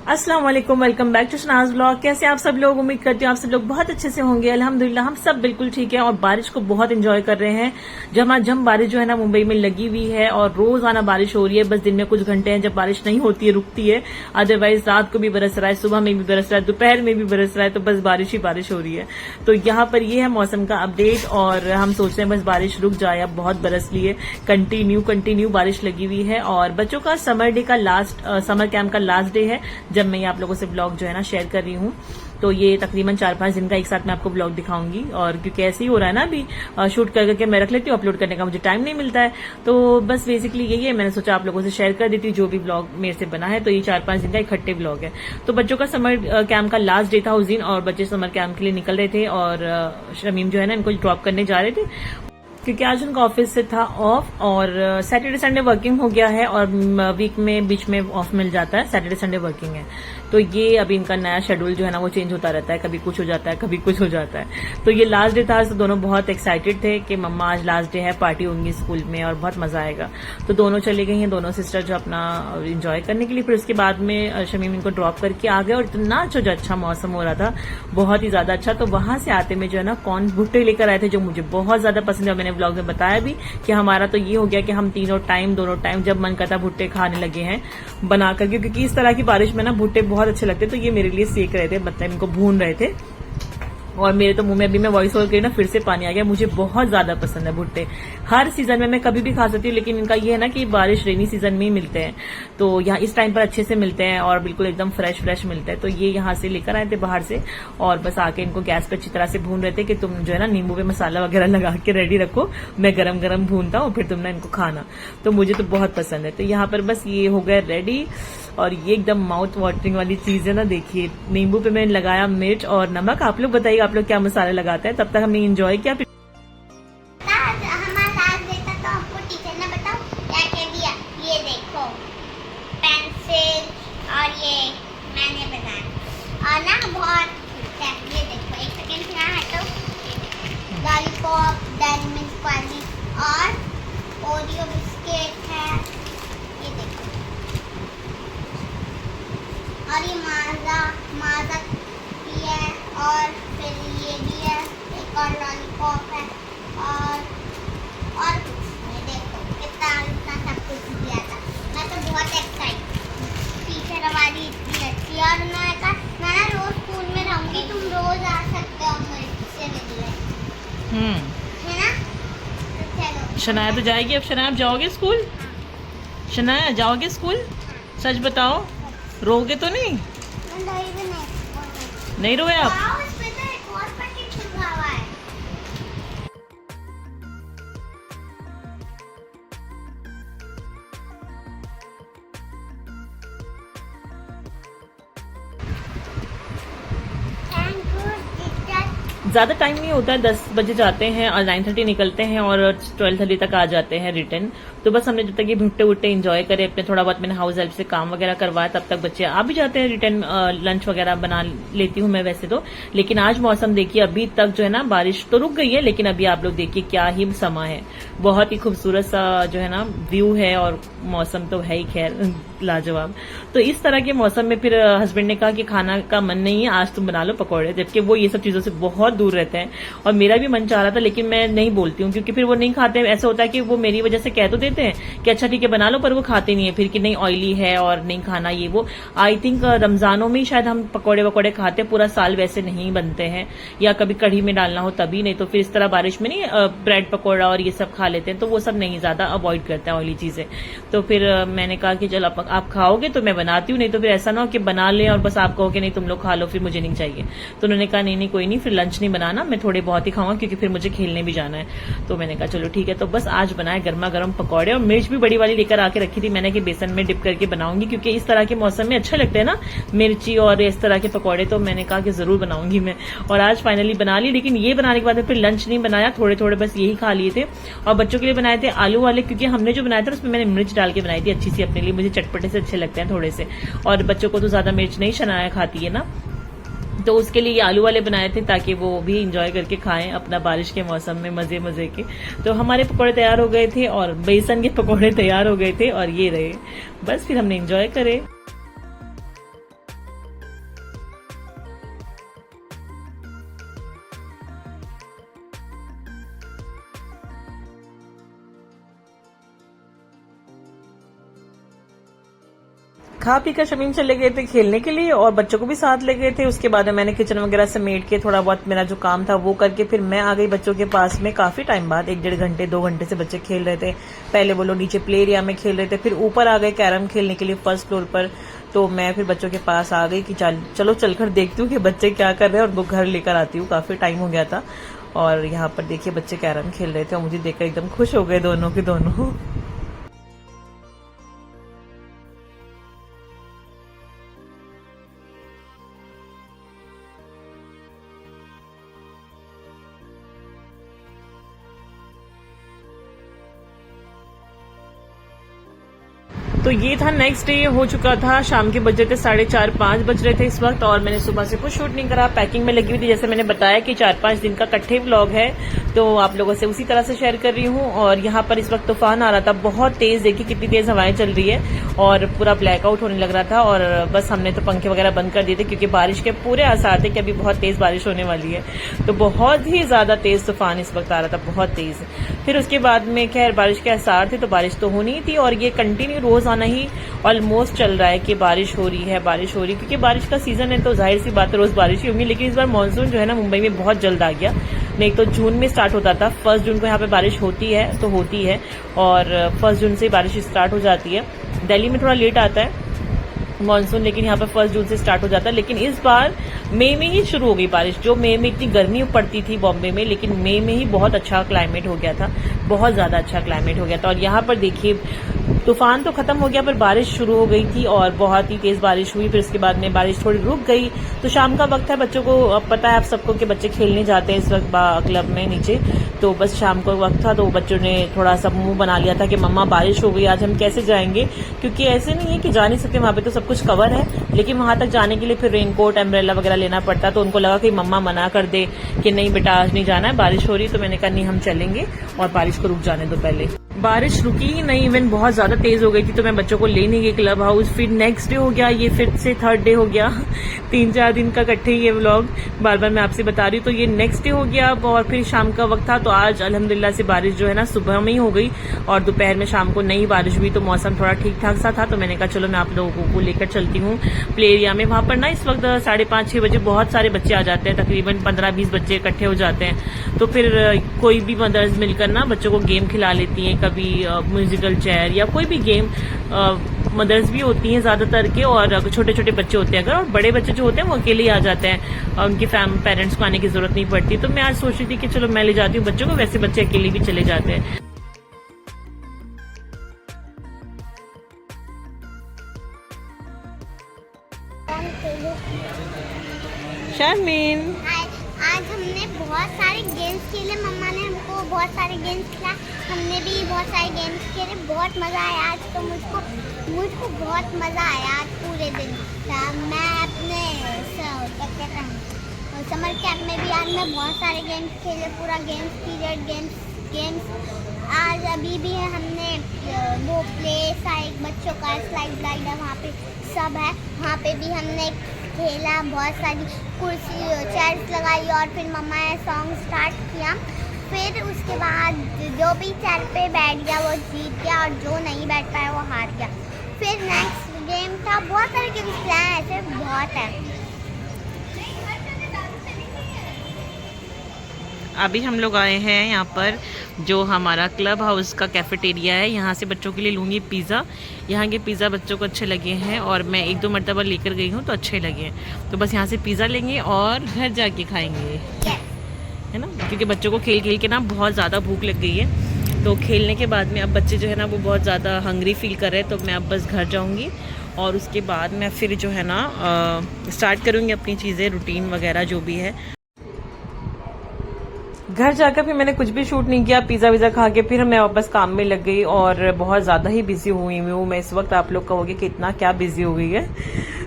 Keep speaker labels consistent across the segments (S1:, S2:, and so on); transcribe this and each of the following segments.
S1: अस्सलाम वालेकुम, welcome back to Shahnaz blog. कैसे आप सब लोग? उम्मीद करती हूँ आप सब लोग बहुत अच्छे से होंगे। अल्हम्दुलिल्लाह हम सब बिल्कुल ठीक है और बारिश को बहुत एंजॉय कर रहे हैं। झमाझम बारिश जो है ना मुंबई में लगी हुई है और रोजाना बारिश हो रही है। बस दिन में कुछ घंटे हैं जब बारिश नहीं होती है, रुकती है। अदरवाइज रात को भी बरस रहा है, सुबह में भी बरस रहा है, दोपहर में भी बरस रहा है। तो बस बारिश ही बारिश हो रही है। तो यहाँ पर ये है मौसम का अपडेट और हम सोच रहे हैं बस बारिश रुक जाए। अब बहुत बरस ली है, कंटिन्यू बारिश लगी हुई है। और बच्चों का समर कैंप का लास्ट डे है जब मैं आप लोगों से ब्लॉग जो है ना शेयर कर रही हूँ। तो ये तकरीबन 4-5 दिन का एक साथ मैं आपको ब्लॉग दिखाऊंगी। और क्योंकि ऐसे ही हो रहा है ना, अभी शूट करके मैं रख लेती हूँ, अपलोड करने का मुझे टाइम नहीं मिलता है। तो बस बेसिकली यही है, मैंने सोचा आप लोगों से शेयर कर देती हूँ जो भी ब्लॉग मेरे से बना है। तो ये 4-5 दिन का इकट्ठे ब्लॉग है। तो बच्चों का समर कैंप का लास्ट डे था उस दिन और बच्चे समर कैंप के लिए निकल रहे थे और शमीम जो है ना इनको ड्रॉप करने जा रहे थे क्योंकि आज उनका ऑफिस से था ऑफ। और सैटरडे संडे वर्किंग हो गया है और वीक में बीच में ऑफ मिल जाता है। सैटरडे संडे वर्किंग है तो ये अभी इनका नया शेड्यूल जो है ना वो चेंज होता रहता है, कभी कुछ हो जाता है कभी कुछ हो जाता है। तो ये लास्ट डे था तो दोनों बहुत एक्साइटेड थे कि मम्मा आज लास्ट डे है, पार्टी होंगी स्कूल में और बहुत मजा आएगा। तो दोनों चली गई हैं, दोनों सिस्टर जो अपना एंजॉय करने के लिए। फिर उसके बाद में शमीम इनको ड्रॉप करके आ गए और इतना जो अच्छा मौसम हो रहा था, बहुत ही ज्यादा अच्छा। तो वहां से आते में जो है ना कॉर्न भुट्टे लेकर आए थे जो मुझे बहुत ज्यादा पसंद है। मैंने ब्लॉग में बताया भी कि हमारा तो ये हो गया कि हम दोनों टाइम जब मन करता भुट्टे खाने लगे हैं बनाकर, क्योंकि इस तरह की बारिश में ना भुट्टे बहुत अच्छे लगते। तो ये मेरे लिए सेक रहे थे, मतलब इनको भून रहे थे और मेरे तो मुंह में अभी मैं वॉइस ओवर करी ना फिर से पानी आ गया। मुझे बहुत ज्यादा पसंद है भुट्टे। हर सीजन में मैं कभी भी खा सकती हूँ, लेकिन इनका ये है ना कि बारिश रेनी सीजन में ही मिलते हैं। तो यहाँ इस टाइम पर अच्छे से मिलते हैं और बिल्कुल एकदम फ्रेश मिलते हैं। तो ये यहाँ से लेकर आए थे बाहर से और बस आके इनको गैस पे अच्छी तरह से भून रहे थे कि तुम जो है ना नींबू पे मसाला वगैरह लगा के रेडी रखो, मैं गरम भूनता हूँ फिर तुम ना इनको खाना। तो मुझे तो बहुत पसंद है। तो यहाँ पर बस ये हो गए रेडी और ये एकदम माउथ वाटरिंग वाली चीज है ना। देखिए नींबू पे मैंने लगाया मिर्च और नमक। आप लोग बताइए आप लोग क्या मसाला लगाते हैं। तब तक हमने एंजॉय किया।
S2: ये देखो पेंसिल और ये मैंने बनाया और ना बहुत ये देखो एक सेकंड से यहाँ हटो। लॉलीपॉप डेयरी मिल्क वाली और ओरियो बिस्किट है, ये देखो। और ये माजा भी है और फिर ये भी है, एक और लॉलीपॉप है और देखो कितना सब कुछ दिया था। मैं तो बहुत एक्साइटेड। टीचर हमारी इतनी अच्छी और उन्होंने कहा मैं ना रोज स्कूल में रहूंगी, तुम रोज आ सकते हो मुझसे मिलने, है ना। तो चलो
S1: शनाया तो जाएगी। अब शनाया आप जाओगे स्कूल? शनाया जाओगे स्कूल? सच बताओ, रोगे तो नहीं? नहीं रोए आप? ज्यादा टाइम नहीं होता है, 10 बजे जाते हैं और 9:30 निकलते हैं और 12:30 तक आ जाते हैं रिटर्न। तो बस हमने जब तक ये भुट्टे एंजॉय करे अपने, थोड़ा बहुत मैंने हाउस हेल्प से काम वगैरह करवाया, तब तक बच्चे आ भी जाते हैं रिटर्न। लंच वगैरह बना लेती हूँ मैं वैसे तो। लेकिन आज मौसम देखिए, अभी तक जो है ना बारिश तो रुक गई है लेकिन अभी आप लोग देखिए क्या ही समा है। बहुत ही खूबसूरत सा जो है ना व्यू है और मौसम तो है ही खैर लाजवाब। तो इस तरह के मौसम में फिर हस्बैंड ने कहा कि खाना का मन नहीं है आज तुम बना लो पकौड़े, जबकि वो ये सब चीजों से बहुत दूर रहते हैं और मेरा भी मन चाह रहा था लेकिन मैं नहीं बोलती हूँ क्योंकि फिर वो नहीं खाते। ऐसा होता है कि वो मेरी वजह से कह तो देते हैं कि अच्छा ठीक है बना लो, पर वो खाते नहीं है फिर कि नहीं ऑयली है और नहीं खाना ये वो। आई थिंक रमजानों में शायद हम पकौड़े वकौड़े खाते, पूरा साल वैसे नहीं बनते हैं या कभी कढ़ी में डालना हो तभी, नहीं तो फिर इस तरह बारिश में नहीं ब्रेड पकौड़ा और ये सब खा लेते हैं। तो वो सब नहीं ज्यादा अवॉइड करते हैं ऑयली चीजें। तो फिर मैंने कहा कि चलो आप खाओगे तो मैं बनाती हूँ, नहीं तो फिर ऐसा ना हो कि बना ले और बस आप कहोगे नहीं तुम लोग खा लो फिर मुझे नहीं चाहिए। तो उन्होंने कहा नहीं कोई नहीं, फिर लंच नहीं बनाना, मैं थोड़े बहुत ही खाऊंगा क्योंकि फिर मुझे खेलने भी जाना है। तो मैंने कहा चलो ठीक है। तो बस आज बनाए गर्मा गर्म पकौड़े और मिर्च भी बड़ी वाली लेकर आके रखी थी मैंने कि बेसन में डिप करके बनाऊंगी क्योंकि इस तरह के मौसम में अच्छा लगता है ना मिर्ची और इस तरह के पकौड़े। तो मैंने कहा कि जरूर बनाऊंगी मैं और आज फाइनली बना ली। लेकिन ये बनाने के बाद फिर लंच नहीं बनाया, थोड़े बस यही खा लिए थे। और बच्चों के लिए बनाए थे आलू वाले, क्योंकि हमने जो बनाया था उसमें मैंने मिर्च डाल के बनाई थी अच्छी सी अपने लिए, मुझे चटपटे से अच्छे लगते हैं थोड़े से और बच्चों को तो ज्यादा मिर्च नहीं शनाया खाती है ना। तो उसके लिए ये आलू वाले बनाए थे ताकि वो भी इंजॉय करके खाएं अपना बारिश के मौसम में मजे के। तो हमारे पकौड़े तैयार हो गए थे और बेसन के पकौड़े तैयार हो गए थे और ये रहे, बस फिर हमने इंजॉय करे। खा पी कर शमीम चले गए थे खेलने के लिए और बच्चों को भी साथ ले गए थे। उसके बाद मैंने किचन वगैरह समेट के थोड़ा बहुत मेरा जो काम था वो करके फिर मैं आ गई बच्चों के पास में। काफी टाइम बाद 1-1.5 घंटे 2 घंटे से बच्चे खेल रहे थे। पहले वो लोग नीचे प्ले एरिया में खेल रहे थे, फिर ऊपर आ गए कैरम खेलने के लिए फर्स्ट फ्लोर पर। तो मैं फिर बच्चों के पास आ गई कि चलो चलकर देखती हूँ कि बच्चे क्या कर रहे हैं और वो घर लेकर आती हूँ। काफी टाइम हो गया था और यहाँ पर देखिए बच्चे कैरम खेल रहे थे और मुझे देखकर एकदम खुश हो गए दोनों के दोनों। तो ये था नेक्स्ट डे हो चुका था। शाम के बज रहे थे 4:30-5 बज रहे थे इस वक्त और मैंने सुबह से कुछ शूट नहीं करा। पैकिंग में लगी हुई थी। जैसे मैंने बताया कि 4-5 दिन का इकट्ठे व्लॉग है तो आप लोगों से उसी तरह से शेयर कर रही हूँ। और यहाँ पर इस वक्त तूफान आ रहा था बहुत तेज। देखिए कितनी तेज हवाएं चल रही है और पूरा ब्लैकआउट होने लग रहा था। और बस हमने तो पंखे वगैरह बंद कर दिए थे क्योंकि बारिश के पूरे आसार थे कि अभी बहुत तेज बारिश होने वाली है। तो बहुत ही ज्यादा तेज तूफान इस वक्त आ रहा था, बहुत तेज। फिर उसके बाद में खैर बारिश के आसार थे तो बारिश तो होनी ही थी और ये कंटिन्यू रोज आना ही ऑलमोस्ट चल रहा है कि बारिश हो रही है क्योंकि बारिश का सीजन है तो जाहिर सी बात है रोज बारिश ही होगी। लेकिन इस बार मानसून जो है ना मुंबई में बहुत जल्द आ गया। नहीं तो जून में स्टार्ट होता था। 1 जून को यहाँ पे बारिश होती है तो होती है और 1 जून से बारिश स्टार्ट हो जाती है। दिल्ली में थोड़ा लेट आता है मानसून, लेकिन यहाँ पर 1 जून से स्टार्ट हो जाता है। लेकिन इस बार मई में ही शुरू हो गई बारिश। जो मई में इतनी गर्मी पड़ती थी बॉम्बे में, लेकिन मई में ही बहुत अच्छा क्लाइमेट हो गया था, बहुत ज्यादा अच्छा क्लाइमेट हो गया था। और यहाँ पर देखिए तूफान तो खत्म हो गया पर बारिश शुरू हो गई थी और बहुत ही तेज बारिश हुई। फिर उसके बाद में बारिश थोड़ी रुक गई। तो शाम का वक्त है, बच्चों को अब पता है आप सबको कि बच्चे खेलने जाते हैं इस वक्त क्लब में नीचे। तो बस शाम का वक्त था तो बच्चों ने थोड़ा सा मुंह बना लिया था कि मम्मा बारिश हो गई, आज हम कैसे जाएंगे। क्योंकि ऐसे नहीं है कि जा नहीं सकते, वहां पे तो सब कुछ कवर है, लेकिन वहां तक जाने के लिए फिर रेनकोट अम्ब्रेला वगैरह लेना पड़ता। तो उनको लगा कि मम्मा मना कर दे कि नहीं बेटा आज नहीं जाना है, बारिश हो रही। तो मैंने कहा नहीं हम चलेंगे और बारिश को रुक जाने दो पहले। बारिश रुकी ही नहीं, इवन बहुत ज्यादा तेज हो गई थी। तो मैं बच्चों को ले नहीं गई क्लब हाउस। फिर नेक्स्ट डे हो गया, ये फिर से 3rd डे हो गया। 3-4 दिन का इकट्ठे ये व्लॉग बार बार मैं आपसे बता रही हूँ। तो ये नेक्स्ट डे हो गया और फिर शाम का वक्त था। तो आज अल्हम्दुलिल्लाह से बारिश जो है ना सुबह में ही हो गई और दोपहर में शाम को नहीं बारिश हुई। तो मौसम थोड़ा ठीक ठाक सा था। तो मैंने कहा चलो मैं आप लोगों को लेकर चलती हूँ प्ले एरिया में। वहां पर ना इस वक्त 5:30-6 बजे बहुत सारे बच्चे आ जाते हैं, तकरीबन 15-20 बच्चे इकट्ठे हो जाते हैं। तो फिर कोई भी मदर्स मिलकर ना बच्चों को गेम खिला लेती हैं, कभी म्यूजिकल चेयर या कोई भी गेम। मदर्स भी होती हैं ज्यादातर के और छोटे छोटे बच्चे होते हैं अगर, और बड़े बच्चे जो होते हैं वो अकेले ही आ जाते हैं, उनके पेरेंट्स को आने की जरूरत नहीं पड़ती। तो मैं आज सोच रही थी कि चलो मैं ले जाती हूँ बच्चों को, वैसे बच्चे अकेले भी चले जाते हैं। शर्मीन
S2: आज हमने बहुत सारे गेम्स खेले। मम्मा ने हमको बहुत सारे गेम्स खिलाए, हमने भी बहुत सारे गेम्स खेले। बहुत मज़ा आया आज तो मुझको बहुत मज़ा आया आज पूरे दिन। मैं अपने समर कैंप में भी आज मैं बहुत सारे गेम्स खेले, पूरा गेम्स पीरियड गेम्स। आज अभी भी है हमने वो प्ले साइड बच्चों का स्लाइड है, वहाँ पे सब है, वहाँ पे भी हमने खेला। बहुत सारी कुर्सी चेयर्स लगाई और फिर मम्मा ने सॉन्ग स्टार्ट किया। फिर उसके बाद जो भी चेयर पे बैठ गया वो जीत गया और जो नहीं बैठ पाया वो हार गया। फिर नेक्स्ट गेम था, बहुत सारे गेम्स खेले हैं, ऐसे बहुत है।
S1: अभी हम लोग आए हैं यहाँ पर जो हमारा क्लब हाउस का कैफेटेरिया है। यहाँ से बच्चों के लिए लूँगी पिज़्ज़ा। यहाँ के पिज़्ज़ा बच्चों को अच्छे लगे हैं और मैं 1-2 मरतबा लेकर गई हूँ तो अच्छे लगे हैं। तो बस यहाँ से पिज़्ज़ा लेंगे और घर जाके खाएंगे, है ना, क्योंकि बच्चों को खेल खेल के ना बहुत ज़्यादा भूख लग गई है। तो खेलने के बाद में अब बच्चे जो है ना वो बहुत ज़्यादा हंग्री फील कर रहे हैं। तो मैं अब बस घर जाऊँगी और उसके बाद मैं फिर जो है ना स्टार्ट करूँगी अपनी चीज़ें, रूटीन वगैरह जो भी है। घर जाकर फिर मैंने कुछ भी शूट नहीं किया। पिज़्ज़ा विज़ा खा के फिर मैं वापस काम में लग गई और बहुत ज़्यादा ही बिजी हुई हूँ मैं इस वक्त। आप लोग कहोगे कि इतना क्या बिजी हो गई है।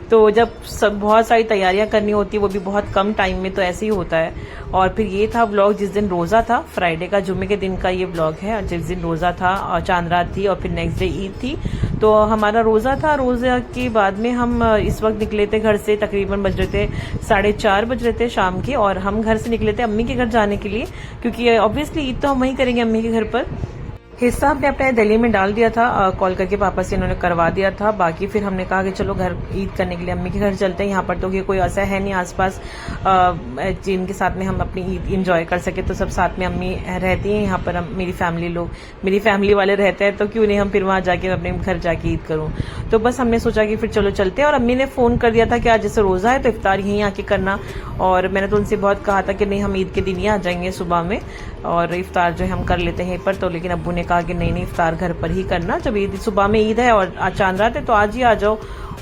S1: तो जब सब बहुत सारी तैयारियां करनी होती है वो भी बहुत कम टाइम में, तो ऐसे ही होता है। और फिर ये था व्लॉग जिस दिन रोज़ा था, फ्राइडे का जुम्मे के दिन का ये व्लॉग है। जिस दिन रोज़ा था और चांद रात थी और फिर नेक्स्ट डे ईद थी। तो हमारा रोज़ा था, रोज़ा के बाद में हम इस वक्त निकले थे घर से, तकरीबन बज रहे थे 4:30 बज रहे थे शाम के। और हम घर से निकले थे अम्मी के घर जाने के लिए, क्योंकि ऑब्वियसली ईद तो हम वहीं करेंगे अम्मी के घर पर। हिस्सा हमने अपने दिल्ली में डाल दिया था, कॉल करके पापा से इन्होंने करवा दिया था। बाकी फिर हमने कहा कि चलो घर ईद करने के लिए अम्मी के घर चलते हैं। यहाँ पर तो ये कोई ऐसा है नहीं आसपास जिनके साथ में हम अपनी ईद इंजॉय कर सके, तो सब साथ में अम्मी रहती हैं यहाँ पर। मेरी फैमिली वाले रहते हैं, तो क्यों नहीं हम फिर वहाँ जाके अपने घर जाके ईद करूँ। तो बस हमने सोचा कि फिर चलो चलते हैं। और अम्मी ने फोन कर दिया था कि आज जैसे रोजा है तो इफ्तार यहीं आके करना, और मैंने तो उनसे बहुत कहा था कि नहीं हम ईद के दिन ही आ जाएंगे सुबह में और इफ्तार जो है हम कर लेते हैं पर। तो लेकिन अब्बू ने कहा कि नहीं इफ्तार घर पर ही करना, जब ईद सुबह में ईद है और आज चांद रात है तो आज ही आ जाओ।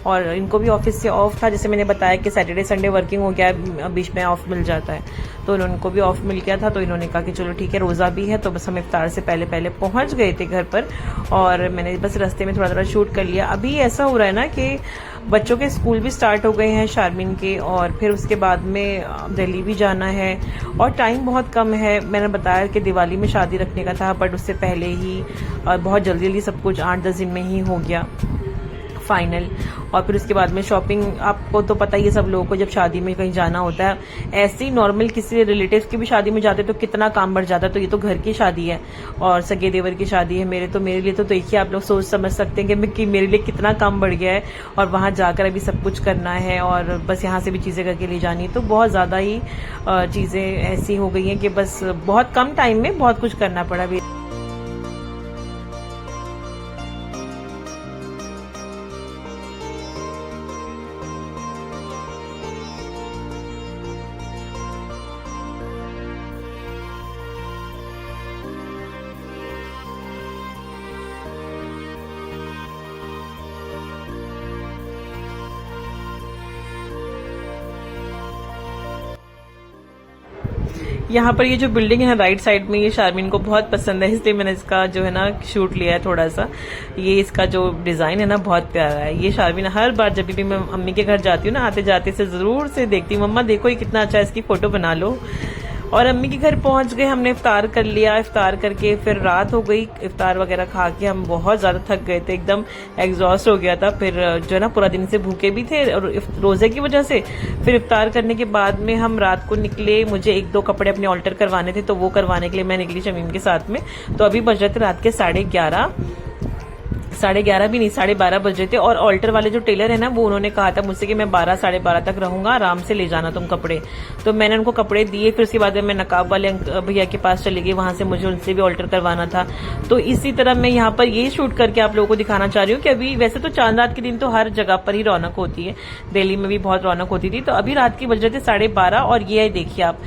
S1: और इनको भी ऑफिस से ऑफ था, जैसे मैंने बताया कि सैटरडे संडे वर्किंग हो गया है, बीच में ऑफ मिल जाता है, तो उनको भी ऑफ मिल गया था। तो इन्होंने कहा कि चलो ठीक है रोजा भी है, तो बस हम इफ्तार से पहले पहले पहुंच गए थे घर पर। और मैंने बस रास्ते में थोड़ा थोड़ा शूट कर लिया। अभी ऐसा हो रहा है ना कि बच्चों के स्कूल भी स्टार्ट हो गए हैं शारमीन के, और फिर उसके बाद में दिल्ली भी जाना है और टाइम बहुत कम है। मैंने बताया कि दिवाली में शादी रखने का था, बट उससे पहले ही बहुत जल्दी जल्दी सब कुछ 8-10 दिन में ही हो गया फाइनल। और फिर उसके बाद में शॉपिंग, आपको तो पता ही है सब लोगों को जब शादी में कहीं जाना होता है, ऐसे ही नॉर्मल किसी रिलेटिव्स की भी शादी में जाते तो कितना काम बढ़ जाता है। तो ये तो घर की शादी है और सगे देवर की शादी है मेरे लिए तो देखिए आप लोग सोच समझ सकते हैं कि मेरे लिए कितना काम बढ़ गया है। और वहां जाकर अभी सब कुछ करना है और बस यहाँ से भी चीजें करके ले जानी, तो बहुत ज्यादा ही चीजें ऐसी हो गई हैं कि बस बहुत कम टाइम में बहुत कुछ करना पड़ा। यहाँ पर ये जो बिल्डिंग है राइट साइड में, ये शारमीन को बहुत पसंद है, इसलिए मैंने इसका जो है ना शूट लिया है थोड़ा सा। ये इसका जो डिजाइन है ना बहुत प्यारा है। ये शारमीन हर बार जब भी मैं अम्मी के घर जाती हूँ ना, आते जाते से जरूर से देखती हूँ, मम्मा देखो ये कितना अच्छा है, इसकी फोटो बना लो। और अम्मी के घर पहुंच गए, हमने इफ्तार कर लिया। इफ्तार करके फिर रात हो गई। इफ्तार वगैरह खा के हम बहुत ज्यादा थक गए थे, एकदम एग्जॉस्ट हो गया था। फिर जो है ना पूरा दिन से भूखे भी थे और रोजे की वजह से। फिर इफ्तार करने के बाद में हम रात को निकले। मुझे 1-2 कपड़े अपने ऑल्टर करवाने थे, तो वो करवाने के लिए मैं निकली शमीम के साथ में। तो अभी बज रहे थे रात के 11:30 भी नहीं, 12:30 बज रहे थे। और ऑल्टर वाले जो टेलर है ना, वो उन्होंने कहा था मुझसे कि मैं 12-12:30 तक रहूंगा, आराम से ले जाना तुम कपड़े। तो मैंने उनको कपड़े दिए। फिर उसके बाद मैं नकाब वाले भैया के पास चली गई, वहां से मुझे उनसे भी ऑल्टर करवाना था। तो इसी तरह मैं यहाँ पर ये शूट करके आप लोगों को दिखाना चाह रही हूँ कि अभी वैसे तो चांद रात के दिन तो हर जगह पर ही रौनक होती है, दिल्ली में भी बहुत रौनक होती थी। तो अभी रात की बज रहे थे 12:30 और ये देखिए आप,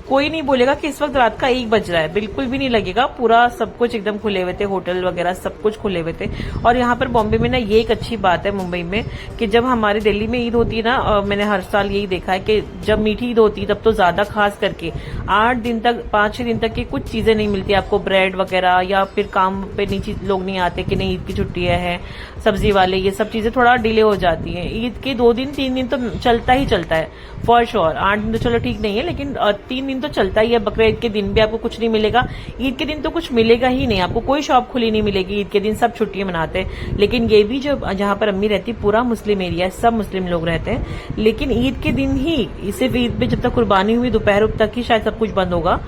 S1: कोई नहीं बोलेगा कि इस वक्त रात का 1 बज रहा है, बिल्कुल भी नहीं लगेगा। पूरा सब कुछ एकदम खुले हुए थे, होटल वगैरह सब कुछ खुले हुए थे। और यहाँ पर बॉम्बे में ना ये एक अच्छी बात है मुंबई में कि जब हमारे दिल्ली में ईद होती है ना, मैंने हर साल यही देखा है कि जब मीठी ईद होती है तब तो ज्यादा, खास करके 8 दिन तक 5-6 दिन तक की कुछ चीजें नहीं मिलती आपको, ब्रेड वगैरह, या फिर काम पे नीचे लोग नहीं आते कि नहीं ईद की छुट्टी है, सब्जी वाले, ये सब चीजें थोड़ा डिले हो जाती है। ईद के 2 दिन 3 दिन तो चलता ही चलता है फॉर श्योर। 8 दिन तो चलो ठीक नहीं है, लेकिन 3 दिन तो चलता ही है। बकरा ईद के दिन भी आपको कुछ नहीं मिलेगा, ईद के दिन तो कुछ मिलेगा ही नहीं आपको, कोई शॉप खुली नहीं मिलेगी। ईद के दिन सब छुट्टियां मनाते हैं। लेकिन ये भी जो जहां पर अम्मी रहती, पूरा मुस्लिम एरिया है, सब मुस्लिम लोग रहते हैं। लेकिन ईद के दिन ही, सिर्फ ईद पे जब तक कुर्बानी हुई दोपहर तक ही शायद सब कुछ बंद होगा,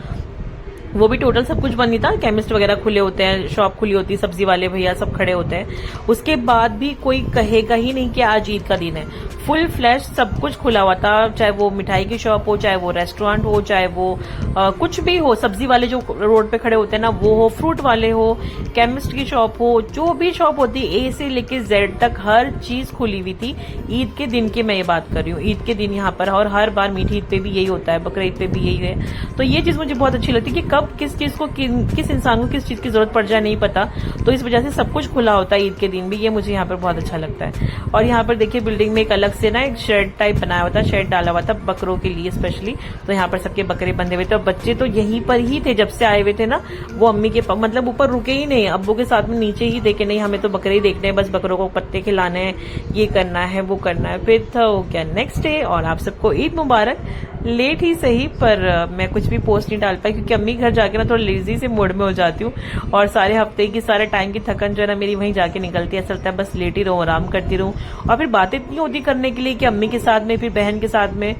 S1: वो भी टोटल सब कुछ बंद नहीं था। केमिस्ट वगैरह खुले होते हैं, शॉप खुली होती है, सब्जी वाले भैया सब खड़े होते हैं। उसके बाद भी कोई कहेगा ही नहीं कि आज ईद का दिन है। फुल फ्लैश सब कुछ खुला हुआ था, चाहे वो मिठाई की शॉप हो, चाहे वो रेस्टोरेंट हो, चाहे वो कुछ भी हो, सब्जी वाले जो रोड पे खड़े होते हैं ना वो हो, फ्रूट वाले हो, केमिस्ट की शॉप हो, जो भी शॉप होती है ए से लेके जेड तक हर चीज खुली हुई थी। ईद के दिन की मैं ये बात कर रही हूँ, ईद के दिन यहाँ पर। और हर बार मीठी ईद पे भी यही होता है, बकरा ईद पे भी यही है। तो ये चीज मुझे बहुत अच्छी लगती है कि कब किस चीज को, किस इंसान को किस चीज की जरूरत पड़ जाए नहीं पता। तो इस वजह से सब कुछ खुला होता है ईद के दिन भी, ये मुझे यहाँ पर बहुत अच्छा लगता है। और यहाँ पर देखिए बिल्डिंग में एक अलग से ना एक शेड टाइप बनाया हुआ था, शेड डाला हुआ था बकरों के लिए स्पेशली। तो यहाँ पर सबके बकरे बंधे हुए थे और बच्चे तो यहीं पर ही थे जब से आए हुए थे ना। वो अम्मी के मतलब ऊपर रुके ही नहीं, अब्बू के साथ में नीचे ही देखे नहीं, हमें तो बकरे ही देखने हैं, बस बकरों को पत्ते खिलाने हैं, ये करना है वो करना है। फिर था वो क्या नेक्स्ट डे, और आप सबको ईद मुबारक। लेट ही सही, पर मैं कुछ भी पोस्ट नहीं डाल पाई क्योंकि अम्मी घर जाके ना थोड़ा लेजी से मूड में हो जाती हूँ और सारे हफ्ते की सारे टाइम की थकन जो है ना मेरी वहीं जाके निकलती है। ऐसा लगता है बस लेटी रहूं, आराम करती रहूं। और फिर बातें इतनी होती करने के लिए कि अम्मी के साथ में, फिर बहन के साथ में,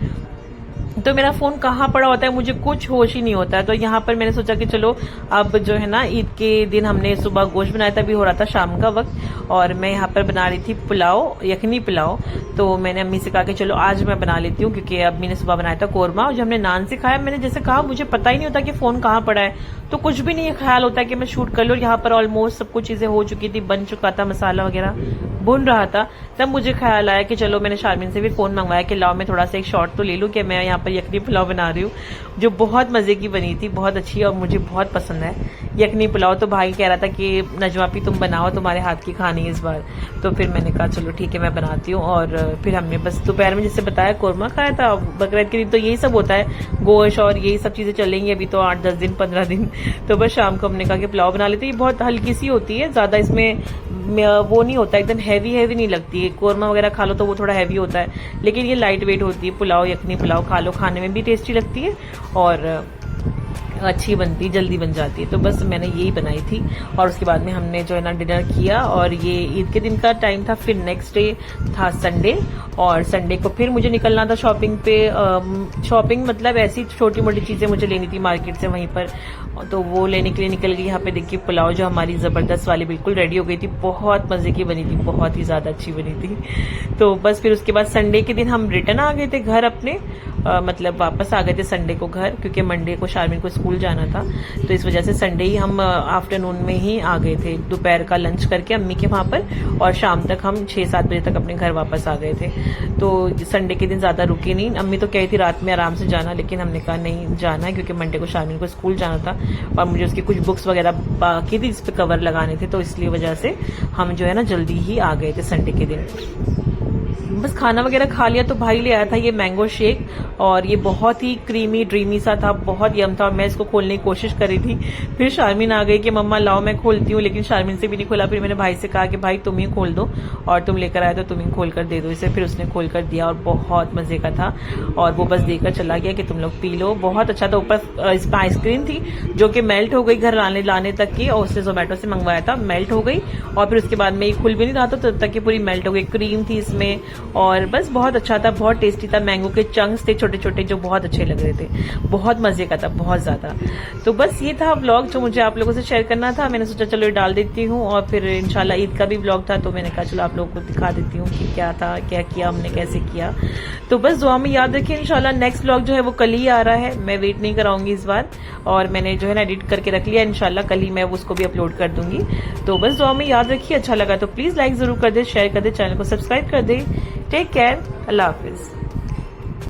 S1: तो मेरा फोन कहाँ पड़ा होता है मुझे कुछ होश ही नहीं होता है। तो यहाँ पर मैंने सोचा कि चलो अब जो है ना ईद के दिन हमने सुबह गोश्त बनाया था, अभी हो रहा था शाम का वक्त, और मैं यहाँ पर बना रही थी पुलाव, यखनी पुलाव। तो मैंने अम्मी से कहा कि चलो आज मैं बना लेती हूँ, क्योंकि अम्मी ने सुबह बनाया था कोरमा, और जब हमने नान से खाया, मैंने जैसे कहा मुझे पता ही नहीं होता कि फोन कहाँ पड़ा है, तो कुछ भी नहीं ख्याल होता है कि मैं शूट कर लूँ। यहाँ पर ऑलमोस्ट सब कुछ चीजें हो चुकी थी, बन चुका था, मसाला वगैरह भून रहा था, तब मुझे ख्याल आया कि चलो, मैंने शारमीन से भी फोन मंगवाया कि लाओ मैं थोड़ा सा एक शॉट तो ले लूं कि मैं यहाँ पर यखनी पुलाव बना रही हूँ, जो बहुत मजे की बनी थी, बहुत अच्छी, और मुझे बहुत पसंद है यखनी पुलाव। तो भाई कह रहा था कि नजमा भी तुम बनाओ, तुम्हारे हाथ की खानी है इस बार। तो फिर मैंने कहा चलो ठीक है मैं बनाती हूँ। और फिर हमने बस दोपहर में जैसे बताया कोरमा खाया था। बकरीद के दिन तो यही सब होता है, गोश्त और यही सब चीजें चलेंगी अभी तो 8-10 दिन 15 दिन। तो बस शाम को हमने कहा कि पुलाव बना लेते। ये बहुत हल्की सी होती है, ज्यादा इसमें वो नहीं होता, एकदम हैवी नहीं लगती है। कोरमा वगैरह खा लो तो वो थोड़ा हैवी होता है, लेकिन ये लाइट वेट होती है। पुलाव, यखनी पुलाव खा लो, खाने में भी टेस्टी लगती है और अच्छी बनती, जल्दी बन जाती है। तो बस मैंने यही बनाई थी, और उसके बाद में हमने जो है ना डिनर किया। और ये ईद के दिन का टाइम था। फिर नेक्स्ट डे था संडे, और संडे को फिर मुझे निकलना था शॉपिंग पे। शॉपिंग मतलब ऐसी छोटी मोटी चीजें मुझे लेनी थी मार्केट से वहीं पर, तो वो लेने के लिए निकल गई। यहाँ पे देखिए पुलाव जो हमारी जबरदस्त वाली बिल्कुल रेडी हो गई थी, बहुत मजे की बनी थी, बहुत ही ज्यादा अच्छी बनी थी। तो बस फिर उसके बाद संडे के दिन हम रिटर्न आ गए थे घर अपने, मतलब वापस आ गए थे संडे को घर, क्योंकि मंडे को शारमीन को स्कूल जाना था। तो इस वजह से संडे ही हम आफ्टरनून में ही आ गए थे, दोपहर का लंच करके अम्मी के वहां पर, और शाम तक हम 6-7 बजे तक अपने घर वापस आ गए थे। तो संडे के दिन ज्यादा रुके नहीं। अम्मी तो कही थी रात में आराम से जाना, लेकिन हमने कहा नहीं जाना है, क्योंकि मंडे को शारमीन को स्कूल जाना था, और मुझे उसकी कुछ बुक्स वगैरह बाकी थी जिस पे कवर लगाने थे। तो इसलिए वजह से हम जो है ना जल्दी ही आ गए थे संडे के दिन। बस खाना वगैरह खा लिया तो भाई ले आया था ये मैंगो शेक, और ये बहुत ही क्रीमी ड्रीमी सा था, बहुत यम था। और मैं इसको खोलने की कोशिश कर रही थी, फिर शारमीन आ गई कि मम्मा लाओ मैं खोलती हूँ, लेकिन शारमीन से भी नहीं खोला। फिर मैंने भाई से कहा कि भाई तुम ही खोल दो, और तुम लेकर आए तो तुम ही खोल कर दे दो इसे। फिर उसने खोल कर दिया, और बहुत मजे का था, और वो बस देकर चला गया कि तुम लोग पी लो, बहुत अच्छा था। ऊपर इस पर आइसक्रीम थी जो कि मेल्ट हो गई घर लाने तक की, और उसने जोमेटो से मंगवाया था, मेल्ट हो गई, और फिर उसके बाद में ये खुल भी नहीं रहा था तब तक कि पूरी मेल्ट हो गई। क्रीम थी इसमें, और बस बहुत अच्छा था, बहुत टेस्टी था। मैंगो के चंक्स थे छोटे छोटे जो बहुत अच्छे लग रहे थे, बहुत मजे का था, बहुत ज्यादा। तो बस ये था व्लॉग जो मुझे आप लोगों से शेयर करना था। मैंने सोचा चलो ये डाल देती हूँ, और फिर इंशाल्लाह ईद का भी व्लॉग था, तो मैंने कहा चलो आप लोगों को दिखा देती हूँ कि क्या था, क्या किया हमने, कैसे किया। तो बस दुआ में याद रखिए, इंशाल्लाह नेक्स्ट व्लॉग जो है वो कल ही आ रहा है, मैं वेट नहीं कराऊंगी इस बार, और मैंने जो है ना एडिट करके रख लिया, इंशाल्लाह कल ही मैं उसको भी अपलोड कर दूंगी। तो बस दुआ में याद रखिए, अच्छा लगा तो प्लीज लाइक जरूर कर दे, शेयर कर दे, चैनल को सब्सक्राइब कर दे। टेक केयर, अल्लाह हाफिज।